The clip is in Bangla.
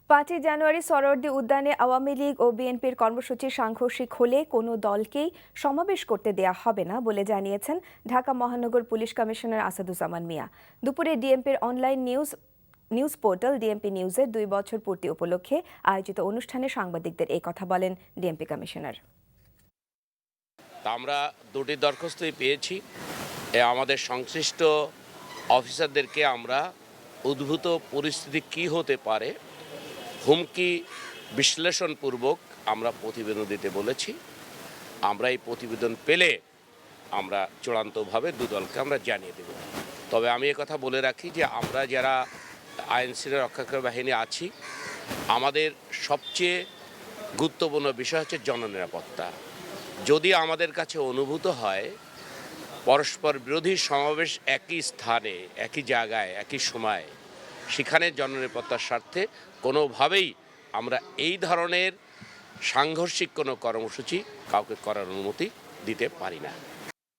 ৫ই জানুয়ারি সোহরাওয়ার্দী উদ্যানে আওয়ামী লীগ ও বিএনপির কর্মসূচি সাংঘর্ষিক হলে কোনো দলকেই সমাবেশ করতে দেয়া হবে না বলে জানিয়েছেন ঢাকা মহানগর পুলিশ কমিশনার আসাদুজ্জামান মিয়া। দুপুরে ডিএমপির অনলাইন নিউজ পোর্টাল ডিএমপি নিউজের ২ বছর পূর্তি উপলক্ষে আয়োজিত অনুষ্ঠানে সাংবাদিকদের এই কথা বলেন ডিএমপি কমিশনার। আমরা দুটি দরখাস্তই পেয়েছি। আমাদের সংশ্লিষ্ট অফিসারদেরকে আমরা উদ্ভূত পরিস্থিতি কি হতে পারে হুমকি বিশ্লেষণপূর্বক আমরা প্রতিবেদন দিতে বলেছি। আমরা এই প্রতিবেদন পেলে আমরা চূড়ান্তভাবে দলকে আমরা জানিয়ে দেব। তবে আমি কথা বলে রাখি যে আমরা যারা আইন শৃঙ্খলা রক্ষাকারী বাহিনী আছি, আমাদের সবচেয়ে গুরুত্বপূর্ণ বিষয় হচ্ছে জননিরাপত্তা। যদি আমাদের কাছে অনুভূত হয় পরস্পর বিরোধী সমাবেশ একই স্থানে, একই জায়গায়, একই সময়, সেখানে জননিরাপত্তার স্বার্থে কোনোভাবেই আমরা এই ধরনের সাংঘর্ষিক কোনো কর্মসূচি কাউকে করার অনুমতি দিতে পারি না।